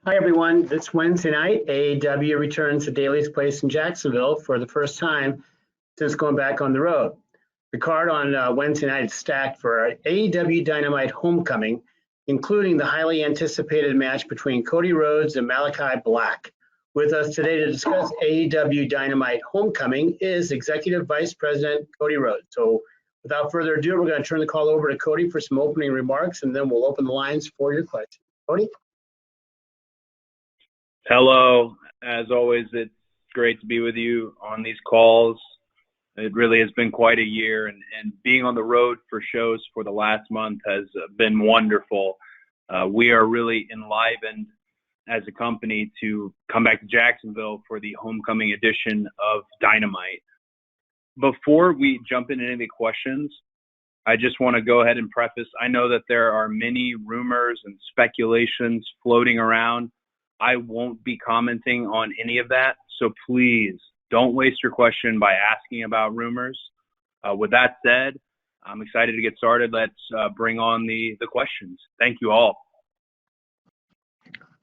Hi, everyone. This Wednesday night, AEW returns to Daly's Place in Jacksonville for the first time since going back on the road. The card on Wednesday night is stacked for AEW Dynamite Homecoming, including the highly anticipated match between Cody Rhodes and Malakai Black. With us today to discuss AEW Dynamite Homecoming is Executive Vice President Cody Rhodes. So without further ado, we're going to turn the call over to Cody for some opening remarks, and then we'll open the lines for your questions. Cody? Hello. As always, it's great to be with you on these calls. It really has been quite a year, and being on the road for shows for the last month has been wonderful. We are really enlivened as a company to come back to Jacksonville for the homecoming edition of Dynamite. Before we jump into any questions, I just want to go ahead and preface, I know that there are many rumors and speculations floating around. I won't be commenting on any of that, so please don't waste your question by asking about rumors. With that said, I'm excited to get started. Let's bring on the questions. Thank you all.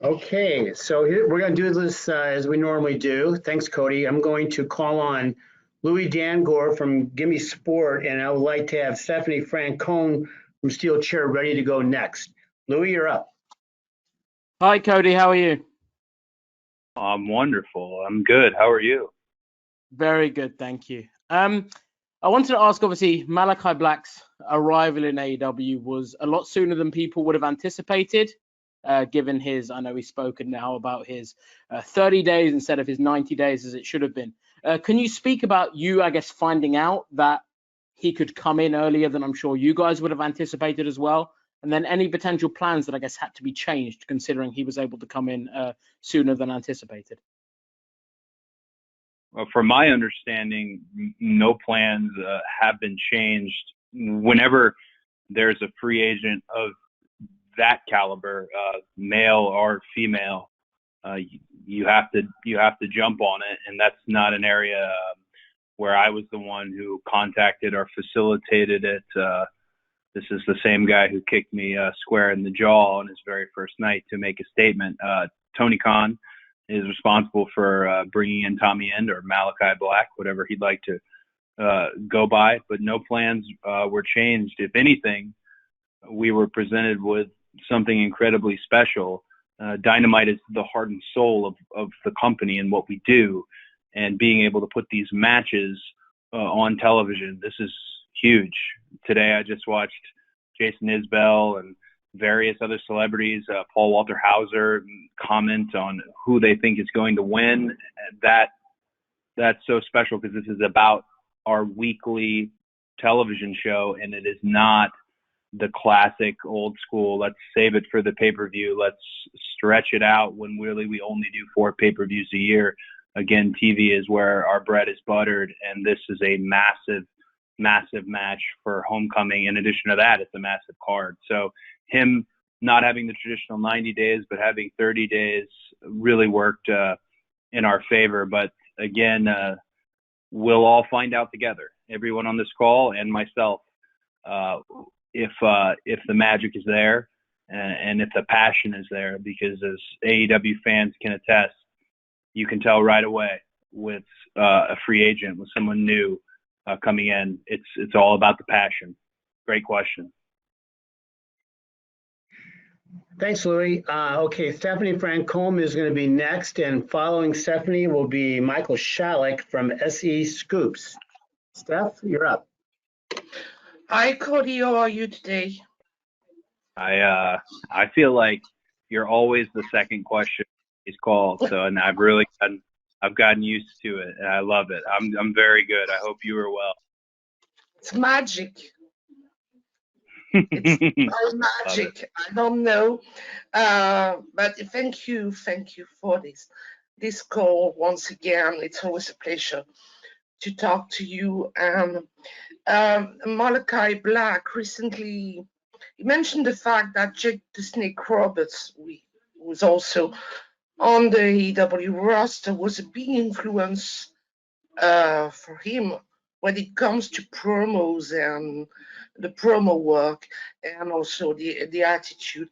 Okay, so we're going to do this as we normally do. Thanks, Cody. I'm going to call on Louis Dangor from Gimme Sport, and I would like to have Stephanie Francone from Steel Chair ready to go next. Louis, you're up. Hi, Cody. How are you? I'm wonderful. I'm good. How are you? Very good, thank you. I wanted to ask, obviously, Malakai Black's arrival in AEW was a lot sooner than people would have anticipated, given his, I know he's spoken now about his 30 days instead of his 90 days as it should have been. Can you speak about you, I guess, finding out that he could come in earlier than I'm sure you guys would have anticipated as well? And then any potential plans that I guess had to be changed considering he was able to come in sooner than anticipated? Well, from my understanding, no plans have been changed. Whenever there's a free agent of that caliber, male or female, you have to jump on it, and that's not an area where I was the one who contacted or facilitated it. This is the same guy who kicked me square in the jaw on his very first night to make a statement. Tony Khan is responsible for bringing in Tommy End or Malakai Black, whatever he'd like to go by. But no plans were changed. If anything, we were presented with something incredibly special. Dynamite is the heart and soul of the company and what we do. And being able to put these matches on television, this is huge. Today I just watched Jason Isbell and various other celebrities, Paul Walter Hauser, comment on who they think is going to win. That's so special because this is about our weekly television show, and it is not the classic old school, let's save it for the pay-per-view, let's stretch it out when really we only do 4 pay-per-views a year. Again, TV is where our bread is buttered, and this is a massive match for homecoming. In addition to that, it's a massive card. So him not having the traditional 90 days, but having 30 days really worked in our favor. But again, we'll all find out together, everyone on this call and myself, if the magic is there and if the passion is there, because as AEW fans can attest, you can tell right away with a free agent, with someone new coming in. It's all about the passion. Great question. Thanks, Louis. Okay, Stephanie Francome is going to be next, and following Stephanie will be Michael Shalik from SE Scoops. Steph, you're up. Hi, Cody. How are you today? I feel like you're always the second question is called, so and I've gotten used to it, and I love it. I'm very good. I hope you are well. It's magic. It's magic. I don't know, but thank you for this call once again. It's always a pleasure to talk to you. And Malakai Black recently, he mentioned the fact that Jake the Snake Roberts, was also on the AEW roster, was a big influence for him when it comes to promos and the promo work and also the attitude.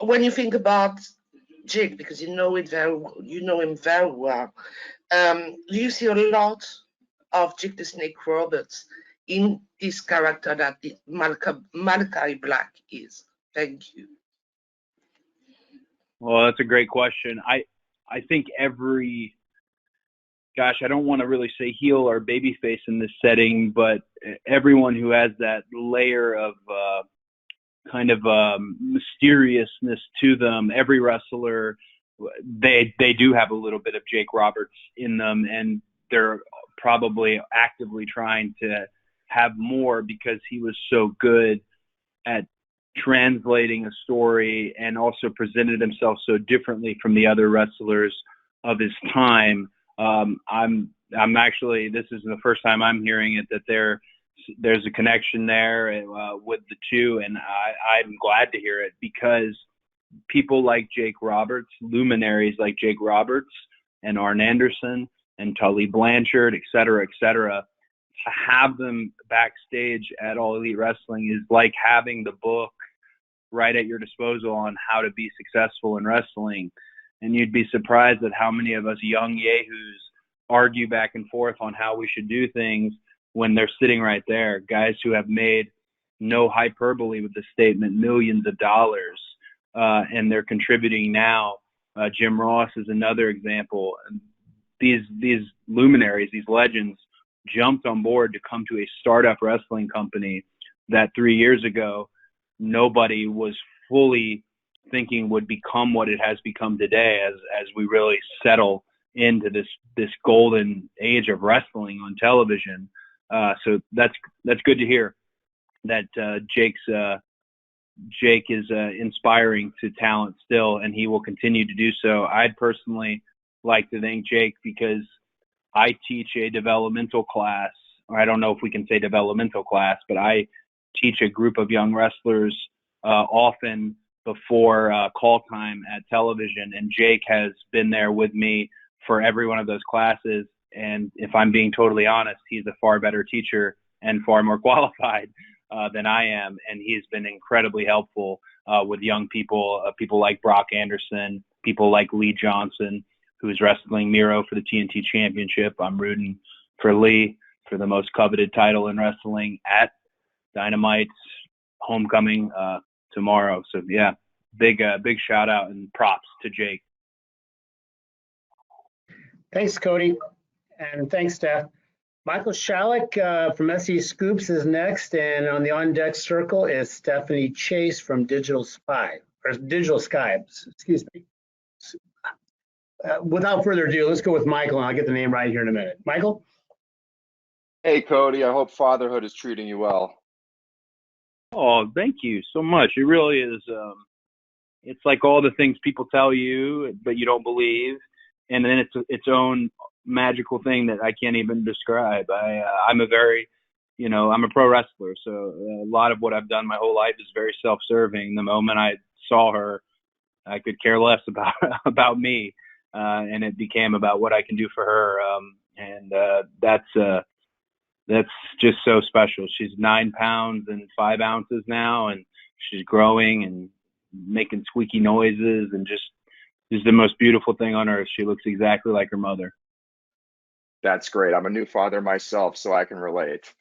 when you think about Jake, because you know him very well, do you see a lot of Jake the Snake Roberts in this character that Malakai Black is? Thank you. Well, that's a great question. I think I don't want to really say heel or babyface in this setting, but everyone who has that layer of kind of mysteriousness to them, every wrestler, they do have a little bit of Jake Roberts in them, and they're probably actively trying to have more because he was so good at translating a story and also presented himself so differently from the other wrestlers of his time. I'm actually, this is the first time I'm hearing it, that there's a connection there with the two, and I'm glad to hear it, because people like Jake Roberts, luminaries like Jake Roberts and Arn Anderson and Tully Blanchard, et cetera, to have them backstage at All Elite Wrestling is like having the book right at your disposal on how to be successful in wrestling. And you'd be surprised at how many of us young yahoos argue back and forth on how we should do things when they're sitting right there. Guys who have made, no hyperbole with the statement, millions of dollars, and they're contributing now. Jim Ross is another example. These luminaries, these legends, jumped on board to come to a startup wrestling company that 3 years ago nobody was fully thinking would become what it has become today, as we really settle into this golden age of wrestling on television. So that's good to hear that Jake is inspiring to talent still, and he will continue to do so. I'd personally like to thank Jake because I teach a developmental class, or I don't know if we can say developmental class, but I teach a group of young wrestlers often before call time at television, and Jake has been there with me for every one of those classes. And if I'm being totally honest, he's a far better teacher and far more qualified than I am, and he's been incredibly helpful with young people, people like Brock Anderson, people like Lee Johnson, who's wrestling Miro for the TNT Championship. I'm rooting for Lee for the most coveted title in wrestling at Dynamite's homecoming tomorrow. So yeah, big shout out and props to Jake. Thanks, Cody, and thanks, Steph. Michael Shalik from SE Scoops is next, and on the on-deck circle is Stephanie Chase from Digital Sky. Excuse me. Without further ado, let's go with Michael, and I'll get the name right here in a minute. Michael? Hey, Cody. I hope fatherhood is treating you well. Oh, thank you so much. It really is. It's like all the things people tell you, but you don't believe, and then it's its own magical thing that I can't even describe. I'm I'm a pro wrestler, so a lot of what I've done my whole life is very self-serving. The moment I saw her, I could care less about me, and it became about what I can do for her, and that's just so special. She's 9 pounds and 5 ounces now, and she's growing and making squeaky noises, and just the most beautiful thing on earth. She looks exactly like her mother. That's great. I'm a new father myself, so I can relate.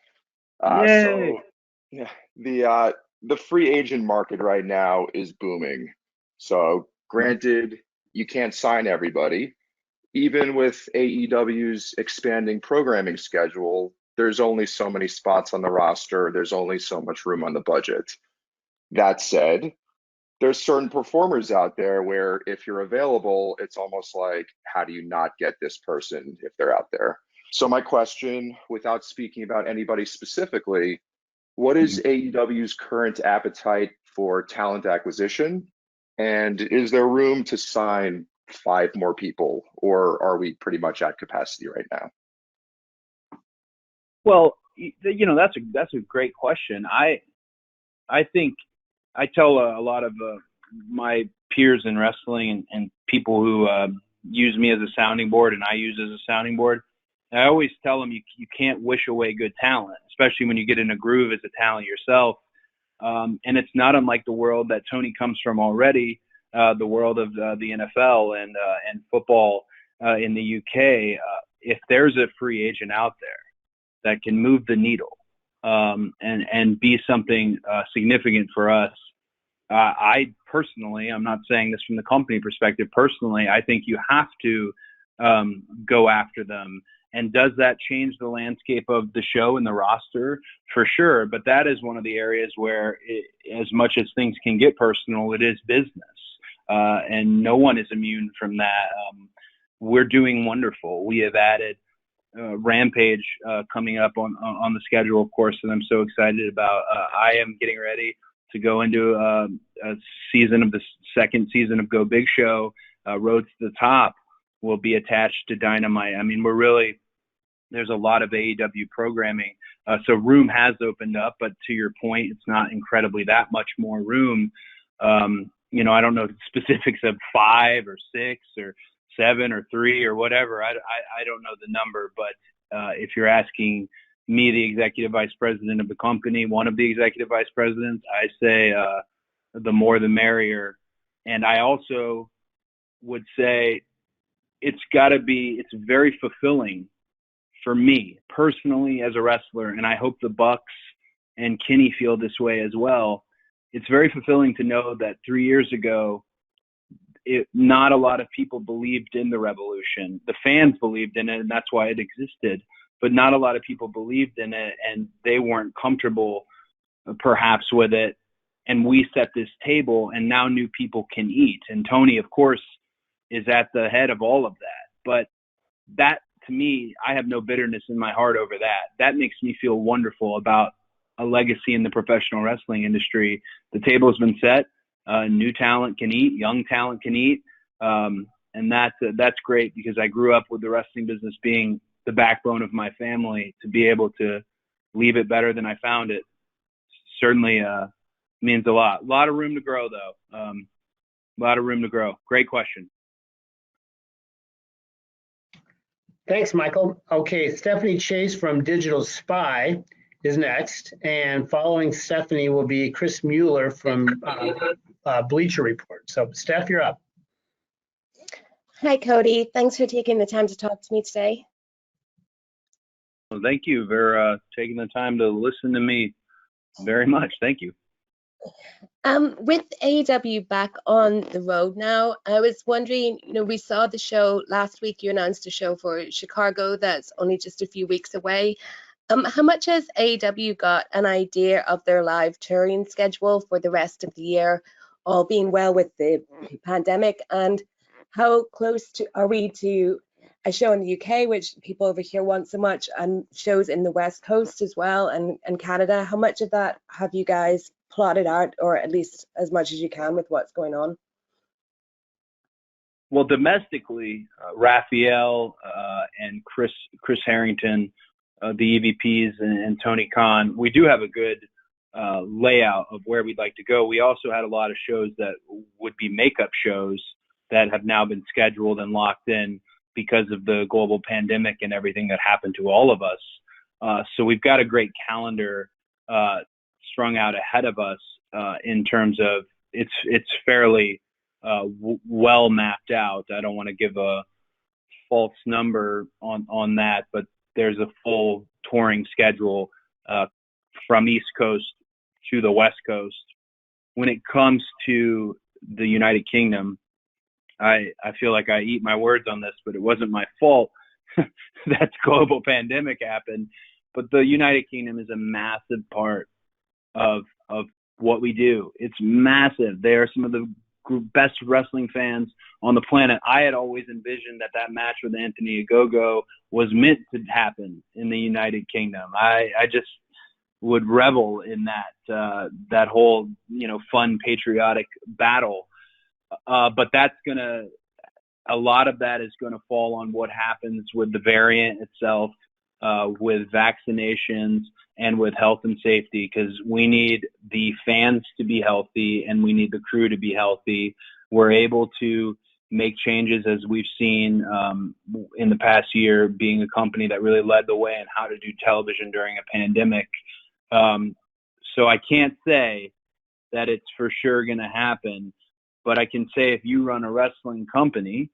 Yay. So yeah, the free agent market right now is booming. So granted, you can't sign everybody. Even with AEW's expanding programming schedule, there's only so many spots on the roster. There's only so much room on the budget. That said, there's certain performers out there where if you're available, it's almost like, how do you not get this person if they're out there? So my question, without speaking about anybody specifically, what is AEW's current appetite for talent acquisition? And is there room to sign 5 more people, or are we pretty much at capacity right now? Well, that's a great question. I think I tell a lot of my peers in wrestling and people who use me as a sounding board and I use as a sounding board, I always tell them you can't wish away good talent, especially when you get in a groove as a talent yourself. And it's not unlike the world that Tony comes from already, the world of the NFL and football in the UK, if there's a free agent out there that can move the needle and be something significant for us, I personally, I'm not saying this from the company perspective, personally, I think you have to go after them. And does that change the landscape of the show and the roster? For sure. But that is one of the areas where, as much as things can get personal, it is business. And no one is immune from that. We're doing wonderful. We have added Rampage coming up on the schedule, of course, and I'm so excited about. I am getting ready to go into a season of the second season of Go Big Show. Road to the Top will be attached to Dynamite. I mean, there's a lot of AEW programming. So room has opened up, but to your point, it's not incredibly that much more room. I don't know the specifics of 5 or 6 or 7 or 3 or whatever. I don't know the number, but if you're asking me, the executive vice president of the company, one of the executive vice presidents, I say the more the merrier. And I also would say it's very fulfilling for me personally as a wrestler, and I hope the Bucks and Kenny feel this way as well. It's very fulfilling to know that 3 years ago, not a lot of people believed in the revolution. The fans believed in it, and that's why it existed. But not a lot of people believed in it, and they weren't comfortable, perhaps, with it. And we set this table, and now new people can eat. And Tony, of course, is at the head of all of that. But that, to me, I have no bitterness in my heart over that. That makes me feel wonderful about a legacy in the professional wrestling industry. The table has been set. New talent can eat. Young talent can eat. And that's great, because I grew up with the wrestling business being the backbone of my family. To be able to leave it better than I found it certainly means a lot. A lot of room to grow, though. A lot of room to grow. Great question. Thanks, Michael. Okay, Stephanie Chase from Digital Spy is next, and following Stephanie will be Chris Mueller from Bleacher Report. So, Steph, you're up. Hi, Cody. Thanks for taking the time to talk to me today. Well, thank you for taking the time to listen to me very much. Thank you. With AEW back on the road now, I was wondering, we saw the show last week. You announced a show for Chicago that's only just a few weeks away. How much has AEW got an idea of their live touring schedule for the rest of the year, all being well with the pandemic? And how close are we to a show in the UK, which people over here want so much, and shows in the West Coast as well, and Canada? How much of that have you guys plotted out, or at least as much as you can with what's going on? Well, domestically, Raphael and Chris Harrington, the EVPs, and Tony Khan, we do have a good layout of where we'd like to go. We also had a lot of shows that would be makeup shows that have now been scheduled and locked in because of the global pandemic and everything that happened to all of us. So we've got a great calendar strung out ahead of us in terms of it's fairly well mapped out. I don't want to give a false number on that, but there's a full touring schedule from East Coast to the West Coast. When it comes to the United Kingdom, I feel like I eat my words on this, but it wasn't my fault that global pandemic happened. But the United Kingdom is a massive part of what we do. It's massive. They are some of the best wrestling fans on the planet. I had always envisioned that match with Anthony Ogogo was meant to happen in the United Kingdom. I just would revel in that whole, fun patriotic battle. But a lot of that is going to fall on what happens with the variant itself, with vaccinations and with health and safety, because we need the fans to be healthy and we need the crew to be healthy. We're able to make changes, as we've seen in the past year, being a company that really led the way in how to do television during a pandemic. So I can't say that it's for sure going to happen, But I can say if you run a wrestling company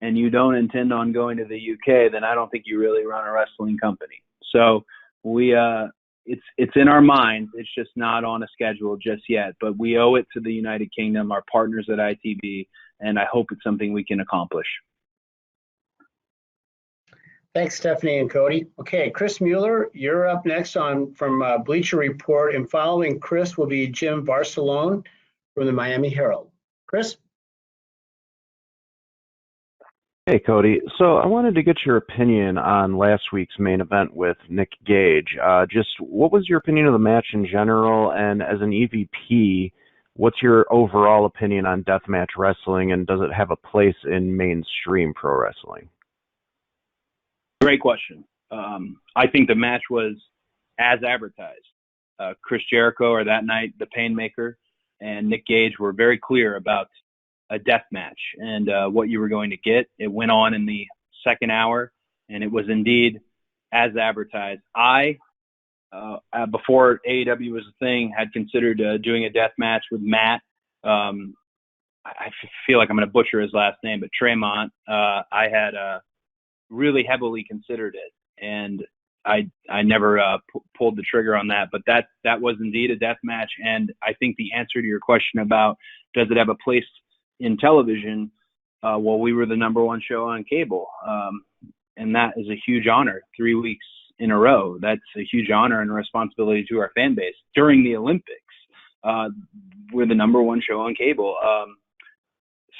and you don't intend on going to the UK, then I don't think you really run a wrestling company. So it's in our minds. It's just not on a schedule just yet. But we owe it to the United Kingdom, our partners at ITV, and I hope it's something we can accomplish. Thanks, Stephanie and Cody. Okay, Chris Mueller, you're up next from Bleacher Report, and following Chris will be Jim Barcelone from the Miami Herald. Chris? Hey, Cody. So I wanted to get your opinion on last week's main event with Nick Gage. Just what was your opinion of the match in general? And as an EVP, what's your overall opinion on deathmatch wrestling, and does it have a place in mainstream pro wrestling? Great question. I think the match was as advertised. Chris Jericho, or that night, the Painmaker, and Nick Gage were very clear about a death match and what you were going to get. It went on in the second hour, and it was indeed as advertised. I, before AEW was a thing, had considered doing a death match with Matt. I feel like I'm going to butcher his last name, but Tremont. I had really heavily considered it, and I never pulled the trigger on that. But that was indeed a death match, and I think the answer to your question about does it have a place in television, well, we were the #1 show on cable, and that is a huge honor. 3 weeks in a row, that's a huge honor and a responsibility to our fan base. During the Olympics, we're the #1 show on cable.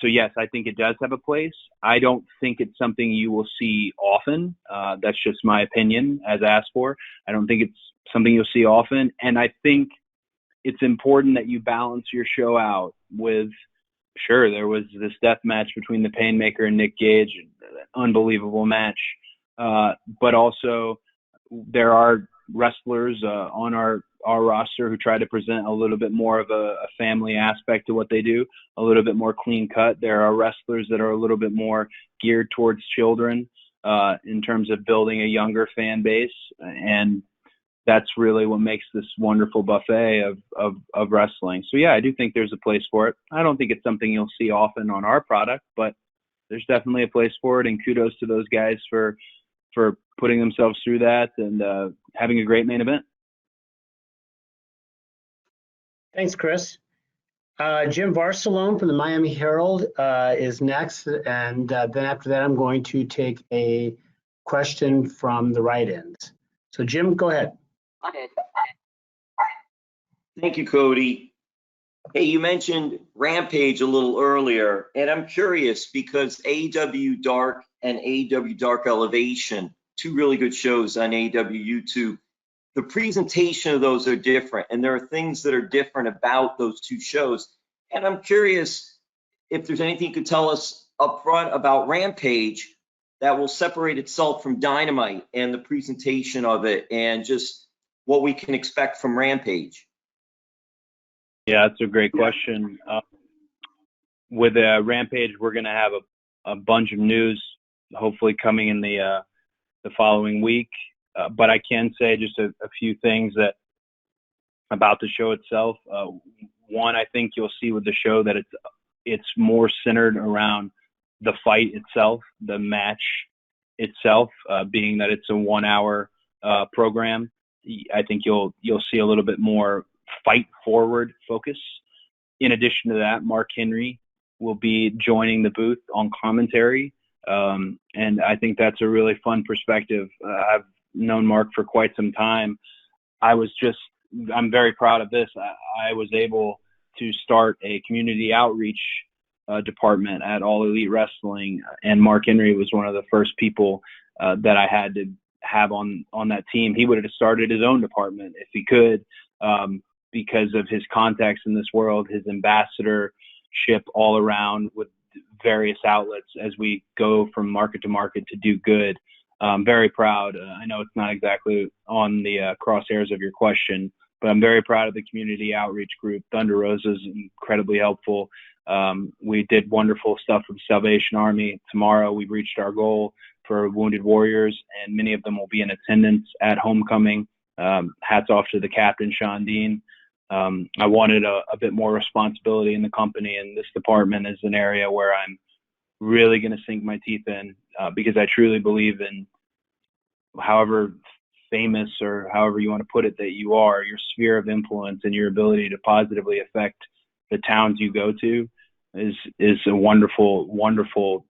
So yes, I think it does have a place. I don't think it's something you will see often. That's just my opinion as asked for. I don't think it's something you'll see often. And I think it's important that you balance your show out with, sure, there was this death match between the Painmaker and Nick Gage, an unbelievable match. But also there are wrestlers on our roster who try to present a little bit more of a family aspect to what they do, a little bit more clean cut. There are wrestlers that are a little bit more geared towards children in terms of building a younger fan base. And that's really what makes this wonderful buffet of wrestling. So yeah, I do think there's a place for it. I don't think it's something you'll see often on our product, but there's definitely a place for it. And kudos to those guys for putting themselves through that and having a great main event. Thanks, Chris. Jim Barcelone from the Miami Herald is next, and then after that, I'm going to take a question from the right end. So, Jim, go ahead. Thank you, Cody. Hey, you mentioned Rampage a little earlier, and I'm curious because AEW Dark and AEW Dark Elevation, two really good shows on AEW YouTube, the presentation of those are different, and there are things that are different about those two shows. And I'm curious if there's anything you could tell us up front about Rampage that will separate itself from Dynamite and the presentation of it and just what we can expect from Rampage. Yeah, that's a great question. With Rampage, we're going to have a bunch of news hopefully coming in the following week. But I can say just a few things about the show itself. One, I think you'll see with the show that it's more centered around the fight itself, the match itself, being that it's a 1 hour program. I think you'll see a little bit more fight forward focus. In addition to that, Mark Henry will be joining the booth on commentary. And I think that's a really fun perspective. I've known Mark for quite some time. I'm very proud of this. I was able to start a community outreach department at All Elite Wrestling, and Mark Henry was one of the first people that I had to have on that team. He would have started his own department if he could, because of his contacts in this world, his ambassadorship all around with various outlets as we go from market to market to do good. I'm very proud. I know it's not exactly on the crosshairs of your question, but I'm very proud of the community outreach group. Thunder Rosa is incredibly helpful. We did wonderful stuff with Salvation Army. Tomorrow we've reached our goal for Wounded Warriors, and many of them will be in attendance at homecoming. Hats off to the captain, Sean Dean. I wanted a bit more responsibility in the company, and this department is an area where I'm really going to sink my teeth in, because I truly believe in, however famous or however you want to put it that you are, your sphere of influence and your ability to positively affect the towns you go to is a wonderful, wonderful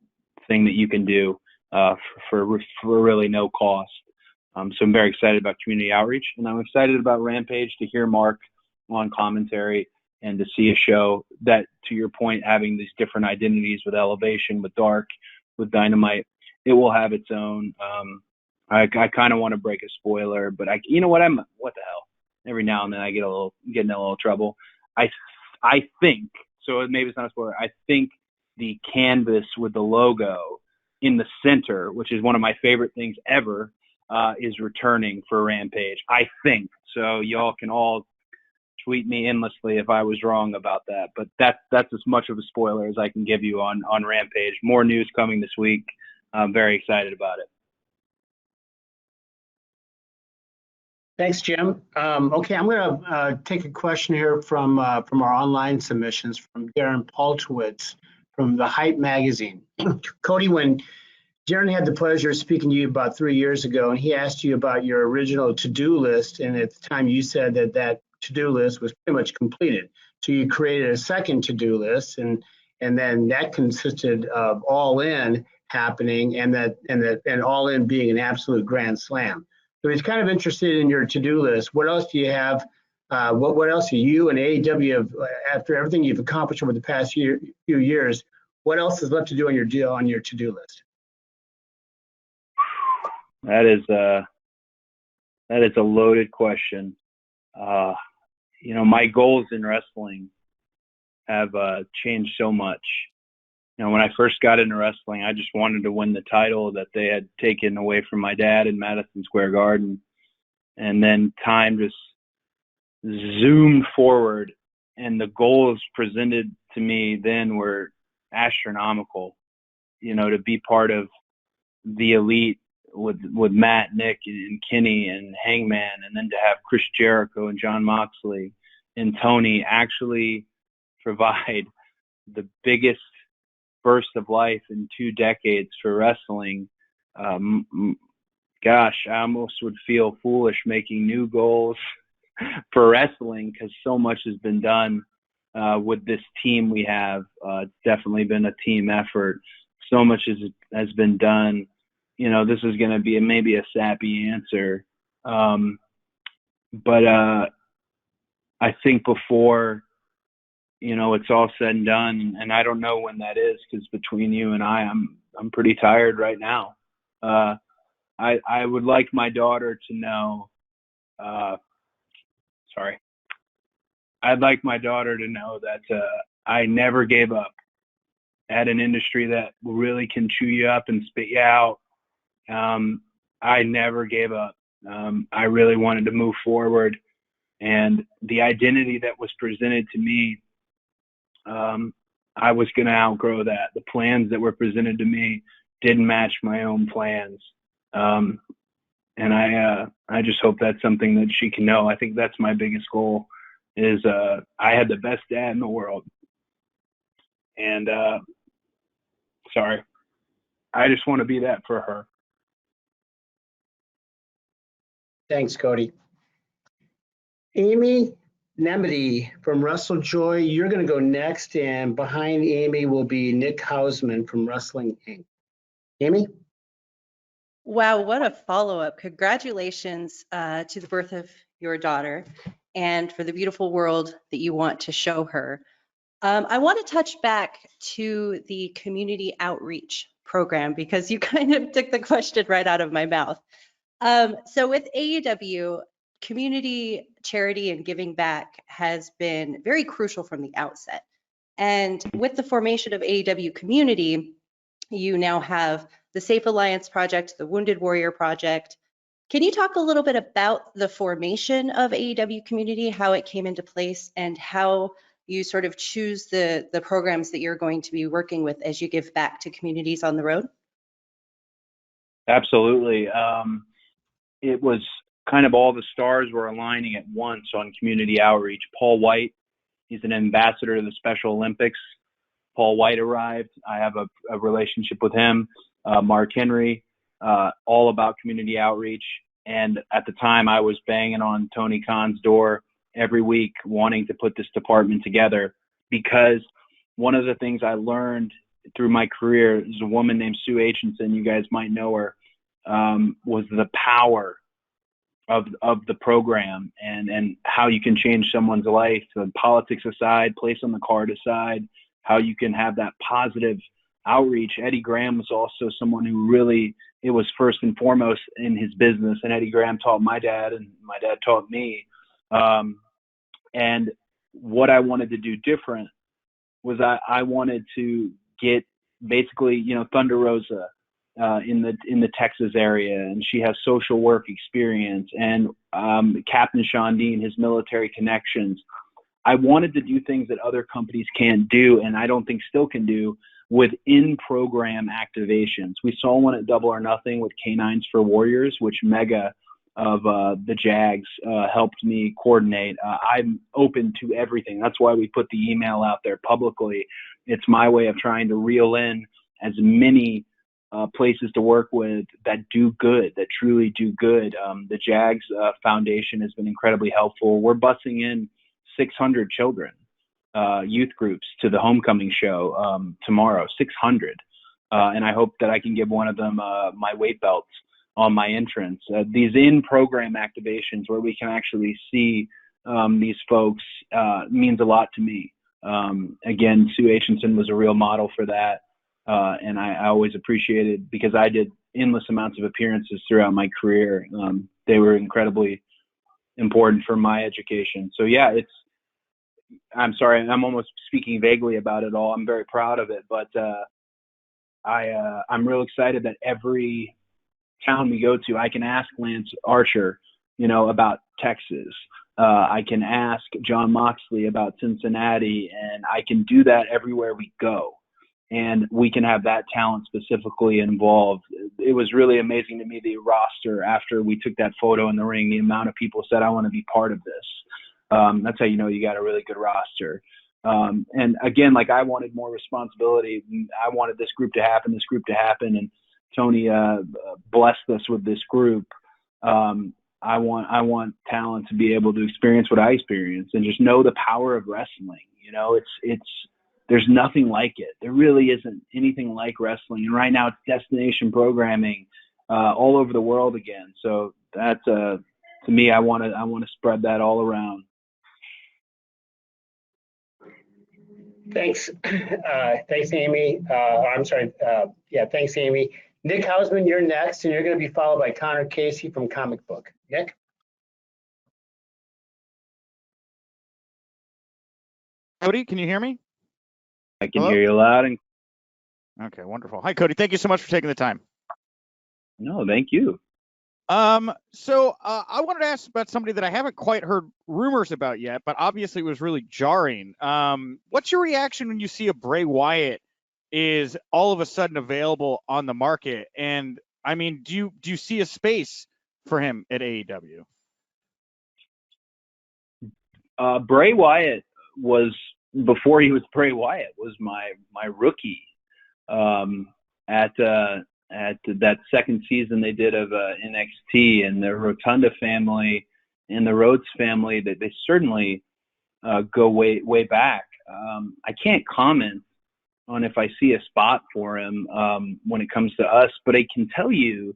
thing that you can do for really no cost. So I'm very excited about community outreach, and I'm excited about Rampage, to hear Mark on commentary and to see a show that, to your point, having these different identities with Elevation, with Dark, with Dynamite, it will have its own. I kind of want to break a spoiler, but you know what? What the hell? Every now and then I get in a little trouble. I think, so maybe it's not a spoiler, I think the canvas with the logo in the center, which is one of my favorite things ever, is returning for Rampage. I think. So y'all can all tweet me endlessly if I was wrong about that, but that's as much of a spoiler as I can give you on Rampage. More news coming this week. I'm very excited about it. Thanks, Jim. Okay, I'm going to take a question here from our online submissions from Darren Paltowitz from the Hype magazine. Cody, when Darren had the pleasure of speaking to you about 3 years ago, and he asked you about your original to-do list, and at the time you said that to-do list was pretty much completed. So you created a second to-do list, and then that consisted of All In happening, and All In being an absolute grand slam. So he's kind of interested in your to-do list. What else do you have? What else do you and AEW have, after everything you've accomplished over the past few years, what else is left to do on your to-do list? That is a loaded question. My goals in wrestling have changed so much. When I first got into wrestling, I just wanted to win the title that they had taken away from my dad in Madison Square Garden. And then time just zoomed forward, and the goals presented to me then were astronomical. To be part of the elite with Matt, Nick, and Kenny and Hangman, and then to have Chris Jericho and John Moxley and Tony actually provide the biggest burst of life in 2 decades for wrestling. Gosh, I almost would feel foolish making new goals for wrestling, because so much has been done with this team we have. It's definitely been a team effort. So much has been done. This is going to be maybe a sappy answer. But I think before, it's all said and done, and I don't know when that is, because between you and I'm pretty tired right now. I would like my daughter to know, I'd like my daughter to know that I never gave up at an industry that really can chew you up and spit you out. I never gave up. I really wanted to move forward, and the identity that was presented to me, I was going to outgrow that. The plans that were presented to me didn't match my own plans. And I just hope that's something that she can know. I think that's my biggest goal, is I had the best dad in the world. And I just want to be that for her. Thanks, Cody. Amy Nemedy from Wrestle Joy, you're going to go next, and behind Amy will be Nick Hausman from Wrestling Inc. Amy? Wow, what a follow-up. Congratulations to the birth of your daughter and for the beautiful world that you want to show her. I want to touch back to the community outreach program, because you kind of took the question right out of my mouth. So with AEW, community charity and giving back has been very crucial from the outset. And with the formation of AEW Community, you now have the Safe Alliance Project, the Wounded Warrior Project. Can you talk a little bit about the formation of AEW Community, how it came into place, and how you sort of choose the programs that you're going to be working with as you give back to communities on the road? Absolutely. It was kind of all the stars were aligning at once on community outreach. Paul White, he's an ambassador to the Special Olympics. Paul White arrived. I have a relationship with him. Mark Henry, all about community outreach. And at the time, I was banging on Tony Khan's door every week, wanting to put this department together, because one of the things I learned through my career is a woman named Sue Aitchison, you guys might know her, was the power of the program and how you can change someone's life, so politics aside, place on the card aside, how you can have that positive outreach. Eddie Graham was also someone who really, it was first and foremost in his business, and Eddie Graham taught my dad and my dad taught me. And what I wanted to do different was I wanted to get basically, Thunder Rosa in the Texas area, and she has social work experience, and Captain Sean Dean, his military connections. I wanted to do things that other companies can't do, and I don't think still can do, with in-program activations. We saw one at Double or Nothing with Canines for Warriors, which Mega of the Jags helped me coordinate. I'm open to everything. That's why we put the email out there publicly. It's my way of trying to reel in as many places to work with that do good, that truly do good. The Jags Foundation has been incredibly helpful. We're busing in 600 children, youth groups, to the homecoming show tomorrow, 600. And I hope that I can give one of them my weight belts on my entrance. These in-program activations where we can actually see these folks means a lot to me. Again, Sue Aitchison was a real model for that. And I always appreciated, because I did endless amounts of appearances throughout my career. They were incredibly important for my education. So yeah, I'm sorry, I'm almost speaking vaguely about it all. I'm very proud of it, but I'm real excited that every town we go to, I can ask Lance Archer, about Texas. I can ask John Moxley about Cincinnati, and I can do that everywhere we go. And we can have that talent specifically involved. It was really amazing to me, the roster, after we took that photo in the ring, the amount of people said, I want to be part of this. That's how you know you got a really good roster. And again, I wanted more responsibility. I wanted this group to happen, and Tony blessed us with this group. I want talent to be able to experience what I experienced and just know the power of wrestling. There's nothing like it. There really isn't anything like wrestling. And right now it's destination programming all over the world again. So that's to me, I want to spread that all around. Thanks. Thanks, Amy. Thanks, Amy. Nick Hausman, you're next, and you're going to be followed by Connor Casey from Comic Book. Nick? Cody, can you hear me? I can hear you loud and okay, wonderful. Hi, Cody. Thank you so much for taking the time. No, thank you. So I wanted to ask about somebody that I haven't quite heard rumors about yet, but obviously was really jarring. What's your reaction when you see a Bray Wyatt is all of a sudden available on the market? And I mean, do you see a space for him at AEW? Bray Wyatt was, before he was Bray Wyatt, was my rookie at that second season they did of NXT, and the Rotunda family and the Rhodes family, that they certainly go way back. I can't comment on if I see a spot for him when it comes to us, but I can tell you,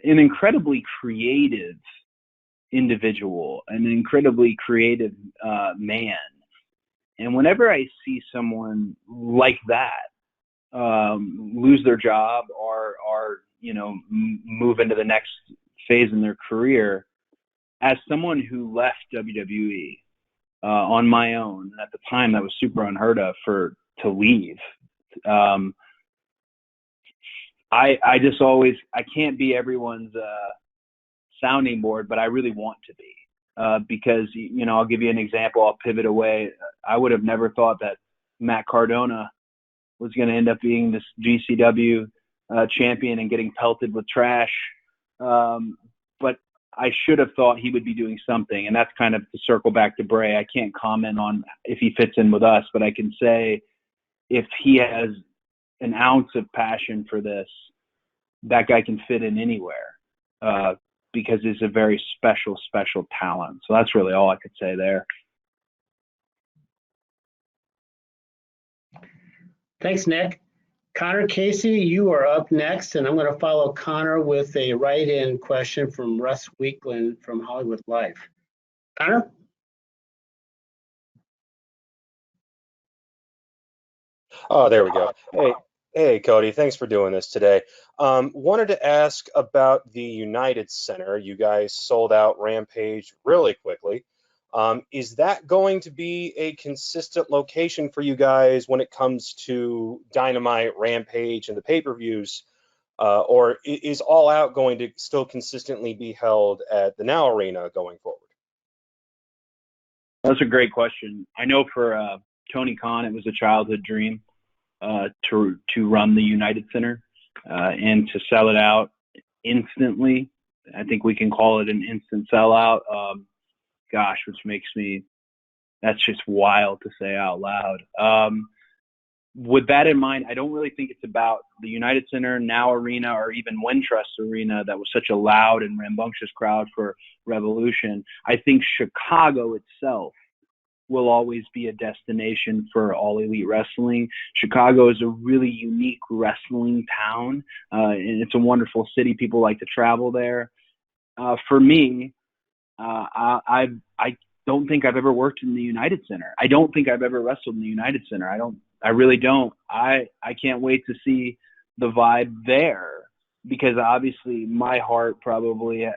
an incredibly creative individual, an incredibly creative man. And whenever I see someone like that lose their job or move into the next phase in their career, as someone who left WWE on my own, and at the time that was super unheard of to leave, I just always, I can't be everyone's sounding board, but I really want to be. Because, I'll give you an example. I'll pivot away. I would have never thought that Matt Cardona was going to end up being this GCW champion and getting pelted with trash. But I should have thought he would be doing something. And that's kind of to circle back to Bray. I can't comment on if he fits in with us, but I can say if he has an ounce of passion for this, that guy can fit in anywhere because he's a very special, special talent. So that's really all I could say there. Thanks, Nick. Connor Casey, you are up next, and I'm going to follow Connor with a write-in question from Russ Weekland from Hollywood Life. Connor? Oh, there we go. Hey, Cody, thanks for doing this today. Wanted to ask about the United Center. You guys sold out Rampage really quickly. Is that going to be a consistent location for you guys when it comes to Dynamite, Rampage, and the pay-per-views? Or is All Out going to still consistently be held at the Now Arena going forward? That's a great question. I know for Tony Khan, it was a childhood dream to run the United Center and to sell it out instantly. I think we can call it an instant sellout. Gosh, which makes me, that's just wild to say out loud. With that in mind, I don't really think it's about the United Center, Now Arena, or even Wintrust Arena that was such a loud and rambunctious crowd for Revolution. I think Chicago itself will always be a destination for All Elite Wrestling. Chicago is a really unique wrestling town, and it's a wonderful city. People like to travel there. For me, I don't think I've ever worked in the United Center. I don't think I've ever wrestled in the United Center. I really don't. I can't wait to see the vibe there because obviously my heart probably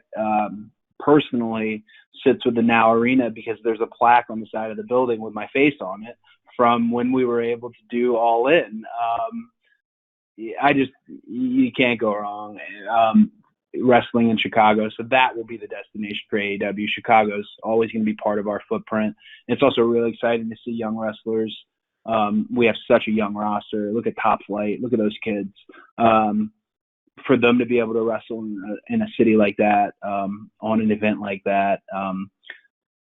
personally sits with the Now Arena because there's a plaque on the side of the building with my face on it from when we were able to do All In. You can't go wrong. Wrestling in Chicago, so that will be the destination for AEW. Chicago's always going to be part of our footprint. It's also really exciting to see young wrestlers. We have such a young roster. Look at Top Flight. Look at those kids. For them to be able to wrestle in a city like that, on an event like that,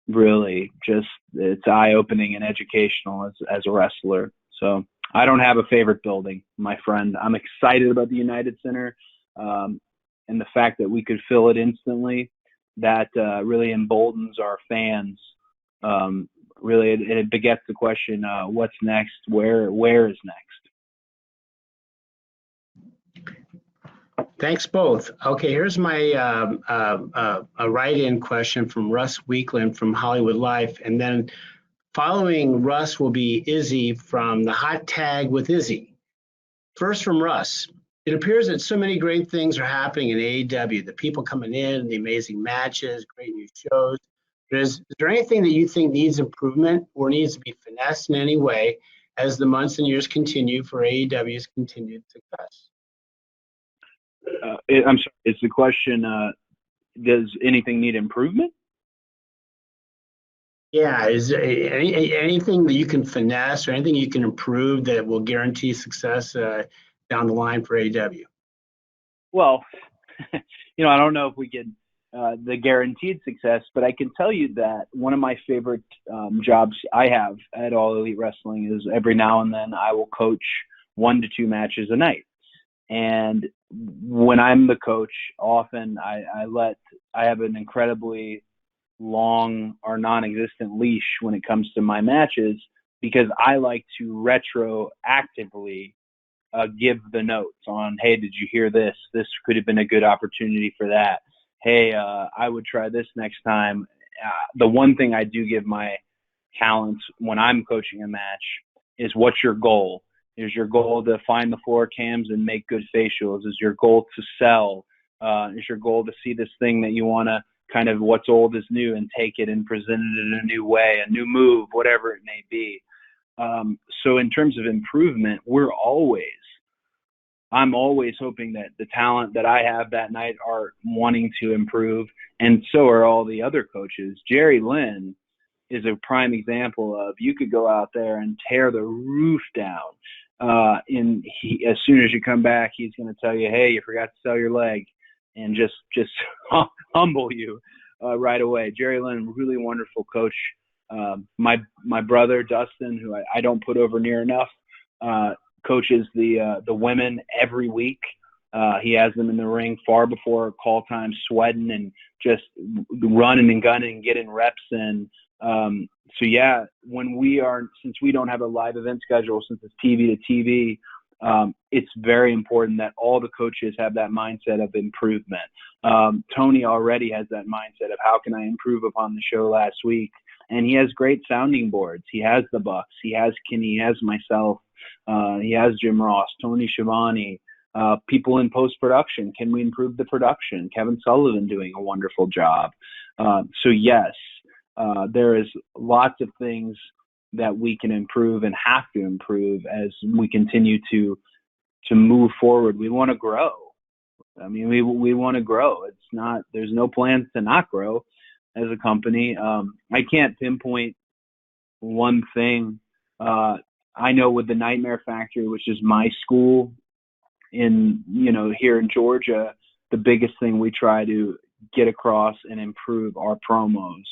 really just it's eye-opening and educational as a wrestler. So I don't have a favorite building, my friend. I'm excited about the United Center. And the fact that we could fill it instantly, that really emboldens our fans. Really, it begets the question, what's next? Where is next? Thanks both. Okay, here's my a write-in question from Russ Weekland from Hollywood Life. And then following Russ will be Izzy from the Hot Tag with Izzy. First from Russ. It appears that so many great things are happening in AEW. The people coming in, the amazing matches, great new shows. But is there anything that you think needs improvement or needs to be finessed in any way as the months and years continue for AEW's continued success? I'm sorry, is the question, does anything need improvement? Yeah, is there anything that you can finesse or anything you can improve that will guarantee success down the line for AEW? Well, I don't know if we get the guaranteed success, but I can tell you that one of my favorite jobs I have at All Elite Wrestling is every now and then I will coach 1 to 2 matches a night. And when I'm the coach, often I have an incredibly long or non-existent leash when it comes to my matches because I like to retroactively give the notes on, hey, did you hear this? This could have been a good opportunity for that. Hey, I would try this next time. The one thing I do give my talents when I'm coaching a match is, what's your goal? Is your goal to find the floor cams and make good facials? Is your goal to sell? Is your goal to see this thing that you want to kind of what's old is new and take it and present it in a new way, a new move, whatever it may be. So in terms of improvement, I'm always hoping that the talent that I have that night are wanting to improve, and so are all the other coaches. Jerry Lynn is a prime example of, you could go out there and tear the roof down. As soon as you come back, he's going to tell you, hey, you forgot to sell your leg. and just humble you right away. Jerry Lynn, really wonderful coach. My brother Dustin, who I don't put over near enough, coaches the women every week. He has them in the ring far before call time, sweating and just running and gunning, getting reps in. So yeah, since we don't have a live event schedule, since it's TV to TV, it's very important that all the coaches have that mindset of improvement. Tony already has that mindset of how can I improve upon the show last week, and he has great sounding boards. He has the Bucks, he has Kenny, he has myself, he has Jim Ross, Tony Schiavone, people in post-production. Can we improve the production? Kevin Sullivan doing a wonderful job. So yes, there is lots of things that we can improve and have to improve as we continue to move forward. We want to grow. I mean, we want to grow. There's no plans to not grow as a company. I can't pinpoint one thing. I know with the Nightmare Factory, which is my school here in Georgia, the biggest thing we try to get across and improve are promos.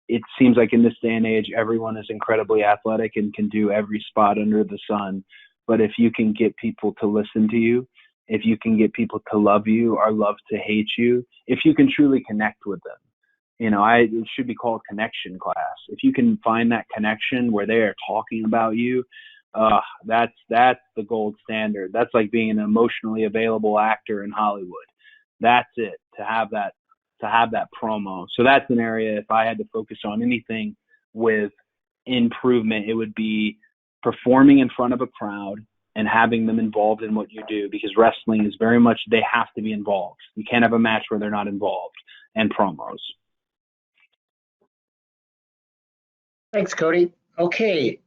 It seems like in this day and age, everyone is incredibly athletic and can do every spot under the sun. But if you can get people to listen to you, if you can get people to love you or love to hate you, if you can truly connect with them, it should be called connection class. If you can find that connection where they are talking about you, that's the gold standard. That's like being an emotionally available actor in Hollywood. That's it, to have that promo. So that's an area, if I had to focus on anything with improvement, it would be performing in front of a crowd and having them involved in what you do, because wrestling is very much, they have to be involved. You can't have a match where they're not involved, and promos. Thanks, Cody. Okay.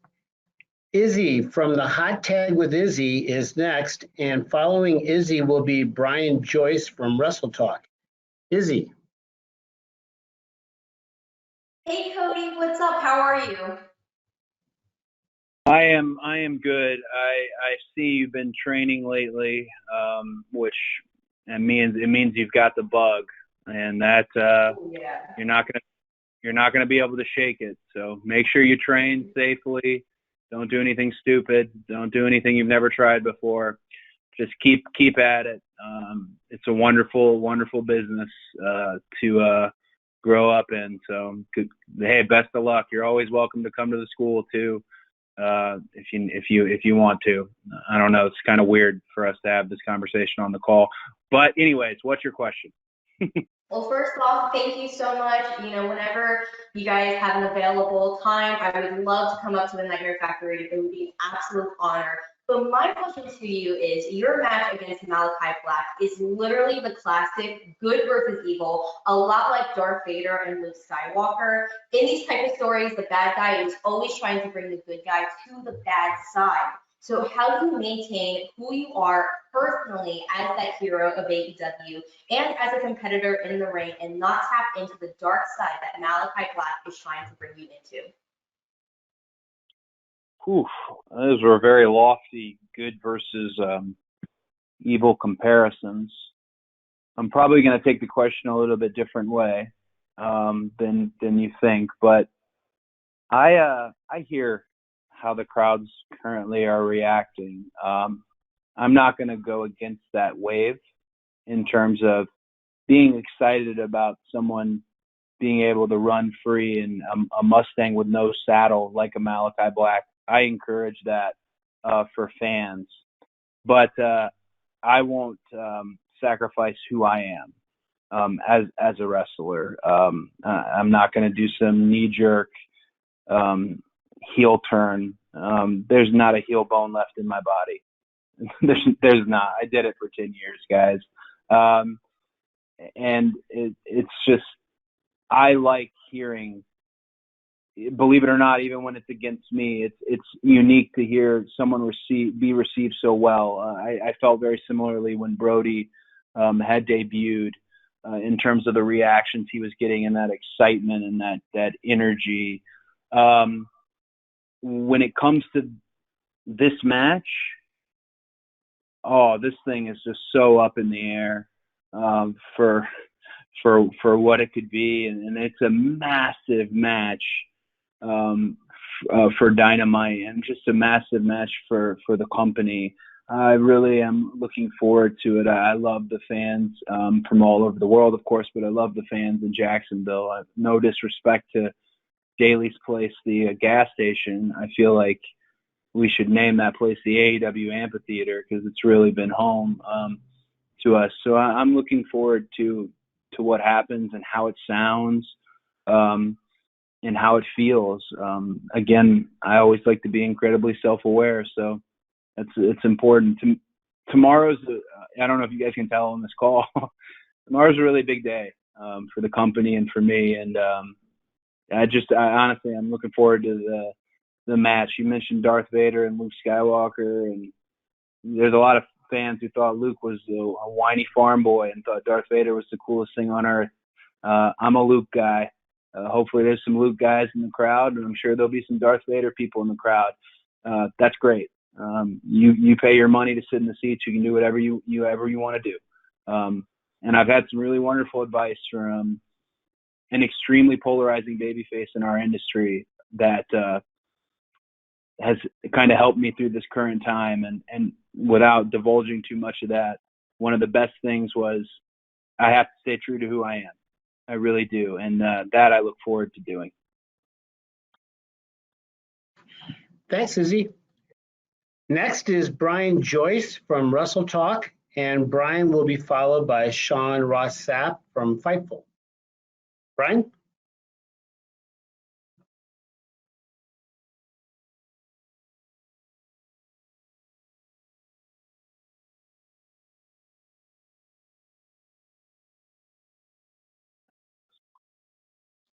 Izzy from the Hot Tag with Izzy is next, and following Izzy will be Brian Joyce from Wrestle Talk. Izzy. Hey Cody, what's up? How are you? I am good. I see you've been training lately, which it means you've got the bug, and that you're not gonna be able to shake it. So make sure you train safely. Don't do anything stupid. Don't do anything you've never tried before. Just keep at it. It's a wonderful, wonderful business to grow up in. So, hey, best of luck. You're always welcome to come to the school too, if you want to. I don't know. It's kind of weird for us to have this conversation on the call, but anyways, what's your question? Well, first off, thank you so much. Whenever you guys have an available time, I would love to come up to the Nightmare Factory. It would be an absolute honor. But my question to you is, your match against Malakai Black is literally the classic good versus evil, a lot like Darth Vader and Luke Skywalker. In these type of stories, the bad guy is always trying to bring the good guy to the bad side. So how do you maintain who you are personally as that hero of AEW and as a competitor in the ring and not tap into the dark side that Malakai Black is trying to bring you into? Oof, those were very lofty good versus evil comparisons. I'm probably going to take the question a little bit different way than you think, but I hear how the crowds currently are reacting. I'm not going to go against that wave in terms of being excited about someone being able to run free in a Mustang with no saddle like a Malakai Black. I encourage that for fans, but I won't sacrifice who I am as a wrestler. I'm not going to do some knee-jerk heel turn. There's not a heel bone left in my body. There's not. I did it for 10 years, guys. And it's just, I like hearing, believe it or not, even when it's against me, it's unique to hear someone be received so well. I felt very similarly when Brody had debuted in terms of the reactions he was getting and that excitement and that energy. When it comes to this match, this thing is just so up in the air. for what it could be, and it's a massive match for Dynamite, and just a massive match for the company. I really am looking forward to it. I love the fans from all over the world, of course, but I love the fans in Jacksonville. No disrespect to Daly's Place, the gas station. I feel like we should name that place the AEW Amphitheater, because it's really been home to us. So I'm looking forward to what happens and how it sounds and how it feels. Again, I always like to be incredibly self-aware, so it's important. Tomorrow's, I don't know if you guys can tell on this call, tomorrow's a really big day for the company and for me. And I honestly, I'm looking forward to the match. You mentioned Darth Vader and Luke Skywalker, and there's a lot of fans who thought Luke was a whiny farm boy and thought Darth Vader was the coolest thing on earth. I'm a Luke guy. Hopefully there's some Luke guys in the crowd, and I'm sure there'll be some Darth Vader people in the crowd. That's great. You pay your money to sit in the seats. You can do whatever you want to do. And I've had some really wonderful advice from an extremely polarizing babyface in our industry that has kind of helped me through this current time. And without divulging too much of that, one of the best things was I have to stay true to who I am. I really do. And that I look forward to doing. Thanks, Izzy. Next is Brian Joyce from Wrestle Talk, and Brian will be followed by Sean Ross Sapp from Fightful. Brian?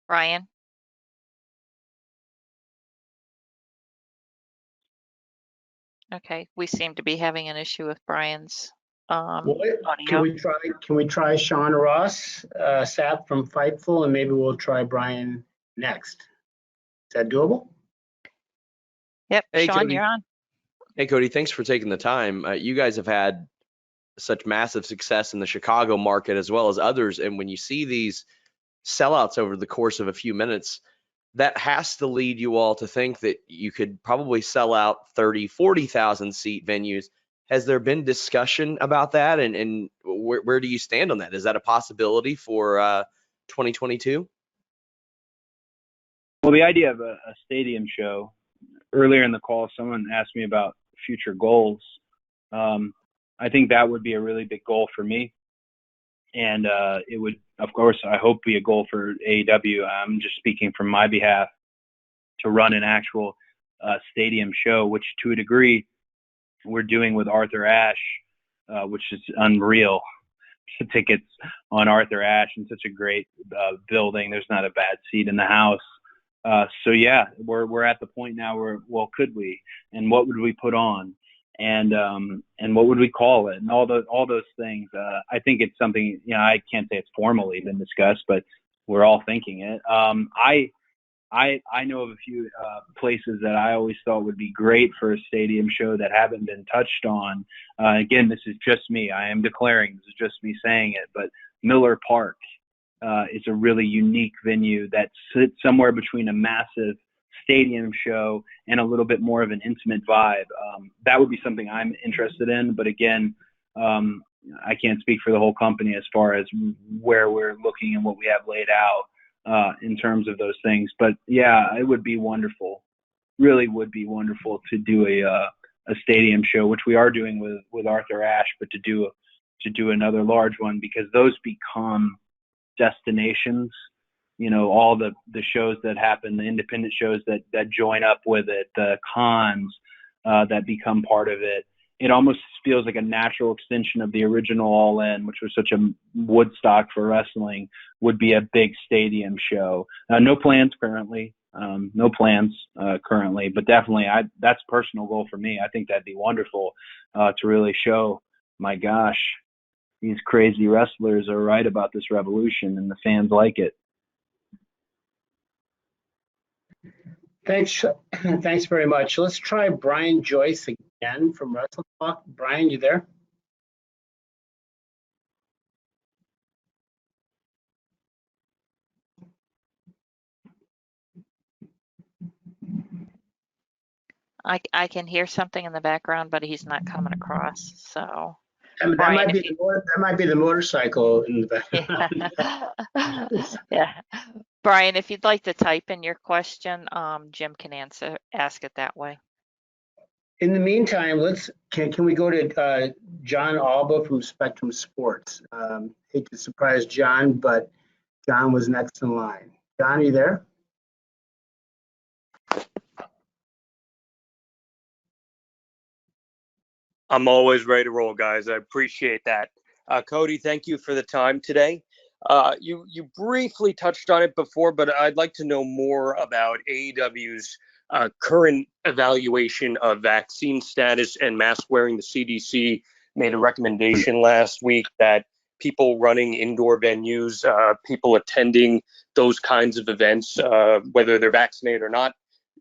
Brian? Okay, we seem to be having an issue with Brian's audio. Can we try Sean Ross Sapp from Fightful, and maybe we'll try Brian next. Is that doable? Yep, Hey, Sean, Cody. you're on. Hey, Cody, thanks for taking the time. You guys have had such massive success in the Chicago market as well as others. And when you see these sellouts over the course of a few minutes, that has to lead you all to think that you could probably sell out 30, 40,000 seat venues. Has there been discussion about that? And where do you stand on that? Is that a possibility for 2022? Well, the idea of a stadium show, earlier in the call, someone asked me about future goals. I think that would be a really big goal for me. And it would, of course, I hope be a goal for AEW. I'm just speaking from my behalf, to run an actual stadium show, which to a degree we're doing with Arthur Ashe, which is unreal. The tickets on Arthur Ashe in such a great building. There's not a bad seat in the house. So yeah, we're at the point now where, well, could we, and what would we put on, and what would we call it, and all those things. I think it's something, I can't say it's formally been discussed, but we're all thinking it. I know of a few places that I always thought would be great for a stadium show that haven't been touched on. Again, this is just me. I am declaring, this is just me saying it, but Miller Park is a really unique venue that sits somewhere between a massive stadium show and a little bit more of an intimate vibe. That would be something I'm interested in, but again, I can't speak for the whole company as far as where we're looking and what we have laid out in terms of those things. But yeah, it would be wonderful, really would be wonderful to do a stadium show, which we are doing with Arthur Ashe, but to do another large one, because those become destinations. All the shows that happen, the independent shows that join up with it, the cons that become part of it. It almost feels like a natural extension of the original All In, which was such a Woodstock for wrestling, would be a big stadium show. No plans currently, but definitely that's a personal goal for me. I think that'd be wonderful to really show, my gosh, these crazy wrestlers are right about this revolution and the fans like it. Thanks very much. Let's try Brian Joyce again from Wrestle Talk. Brian, you there? I can hear something in the background, but he's not coming across. So, That Brian, might if be you, that might be the motorcycle in the background. yeah, yeah, Brian, if you'd like to type in your question, Jim can ask it that way. In the meantime, can we go to John Alba from Spectrum Sports? Hate to surprise John, but John was next in line. John, are you there? I'm always ready to roll, guys. I appreciate that. Cody, thank you for the time today. You briefly touched on it before, but I'd like to know more about AEW's current evaluation of vaccine status and mask wearing. The CDC made a recommendation last week that people running indoor venues, people attending those kinds of events, whether they're vaccinated or not,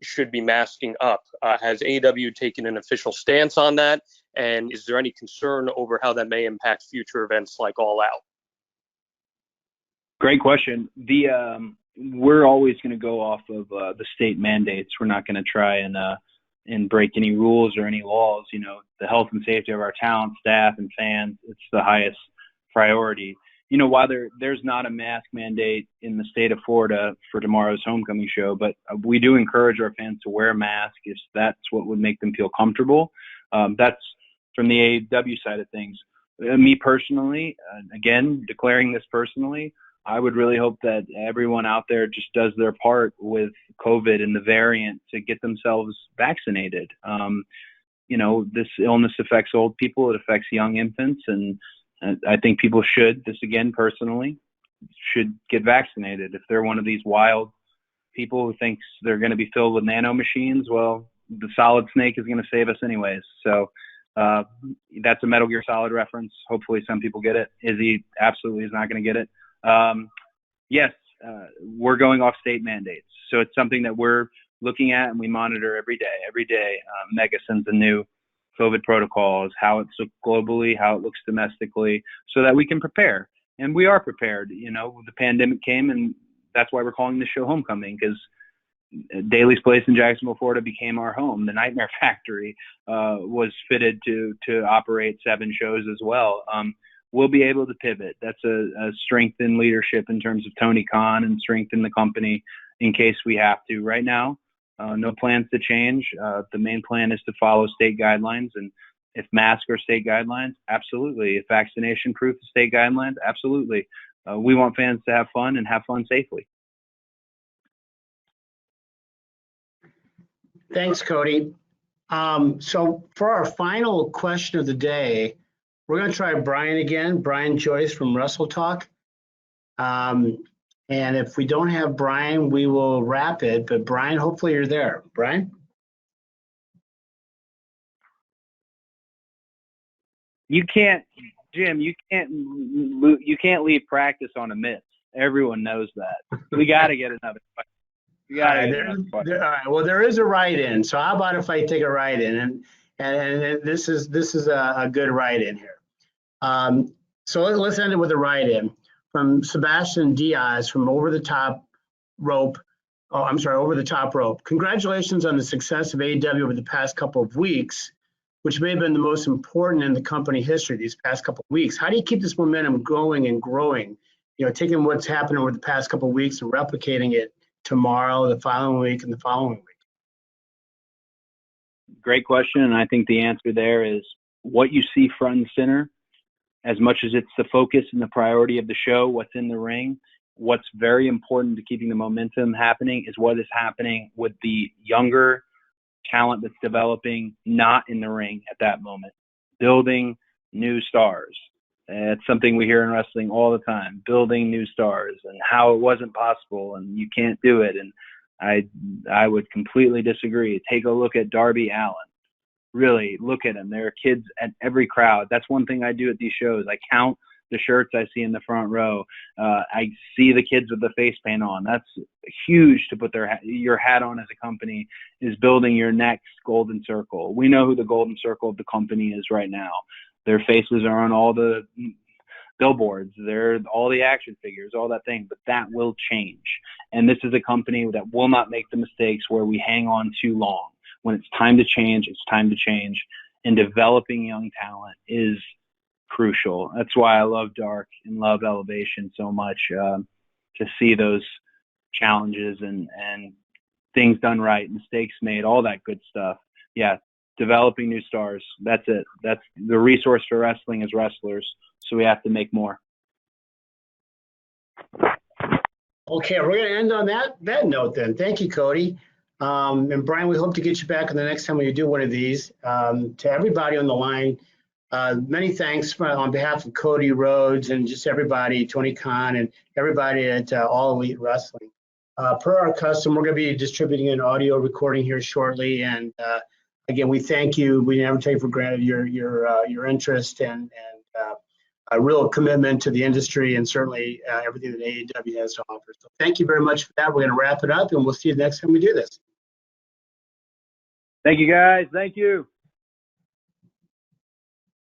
should be masking up. Has AEW taken an official stance on that? And is there any concern over how that may impact future events like All Out? Great question. We're always going to go off of the state mandates. We're not going to try and break any rules or any laws. You know, the health and safety of our talent, staff, and fans, it's the highest priority. You know, while there's not a mask mandate in the state of Florida for tomorrow's homecoming show, but we do encourage our fans to wear a mask if that's what would make them feel comfortable. That's from the AEW side of things. Me personally, again, declaring this personally, I would really hope that everyone out there just does their part with COVID and the variant to get themselves vaccinated. You know, this illness affects old people. It affects young infants. And I think people should, this again personally, should get vaccinated. If they're one of these wild people who thinks they're going to be filled with nano machines, well, the Solid Snake is going to save us anyways. So that's a Metal Gear Solid reference. Hopefully some people get it. Izzy absolutely is not going to get it. Yes, we're going off state mandates. So it's something that we're looking at and we monitor every day. Every day, Mega sends a new COVID protocols, how it's looked globally, how it looks domestically, so that we can prepare. And we are prepared. You know, the pandemic came, and that's why we're calling this show Homecoming, because Daly's Place in Jacksonville, Florida became our home. The Nightmare Factory was fitted to operate 7 shows as well. We'll be able to pivot. That's a strength in leadership in terms of Tony Khan and strength in the company in case we have to. Right now, no plans to change. The main plan is to follow state guidelines. And if masks are state guidelines, absolutely. If vaccination proof is state guidelines, absolutely. We want fans to have fun and have fun safely. Thanks, Cody. So for our final question of the day, we're going to try Brian again, Brian Joyce from Wrestle Talk. And if we don't have Brian, we will wrap it. But Brian, hopefully you're there. Brian? Jim, you can't leave practice on a miss. Everyone knows that. We got to get another question. All right, well, there is a write-in. So how about if I take a write-in? And this is a good write-in here. So let's end it with a write-in from Sebastian Diaz from Over the Top Rope. Over the Top Rope. Congratulations on the success of AEW over the past couple of weeks, which may have been the most important in the company history these past couple of weeks. How do you keep this momentum going and growing? You know, taking what's happened over the past couple of weeks and replicating it tomorrow, the following week, and the following week? Great question. And I think the answer there is what you see front and center, as much as it's the focus and the priority of the show, what's in the ring. What's very important to keeping the momentum happening is what is happening with the younger talent that's developing not in the ring at that moment, building new stars. It's something we hear in wrestling all the time, building new stars and how it wasn't possible and you can't do it. And I would completely disagree. Take a look at Darby Allin. Really look at him. There are kids at every crowd. That's one thing I do at these shows. I count the shirts I see in the front row. I see the kids with the face paint on. That's huge to put your hat on as a company, is building your next golden circle. We know who the golden circle of the company is right now. Their faces are on all the billboards. They're all the action figures, all that thing, but that will change. And this is a company that will not make the mistakes where we hang on too long. when it's time to change, it's time to change. And developing young talent is crucial. That's why I love Dark and love Elevation so much, to see those challenges and things done right, mistakes made, all that good stuff. Yeah, developing new stars. That's it. That's the resource for wrestling is wrestlers. So we have to make more. Okay, we're going to end on that note then. Thank you, Cody. And Brian, we hope to get you back on the next time we do one of these. To everybody on the line, many thanks on behalf of Cody Rhodes and just everybody, Tony Khan and everybody at All Elite Wrestling. Per our custom, we're going to be distributing an audio recording here shortly. And again, we thank you. We never take for granted your interest and a real commitment to the industry and certainly everything that AEW has to offer. So thank you very much for that. We're going to wrap it up and we'll see you next time we do this. Thank you, guys. Thank you.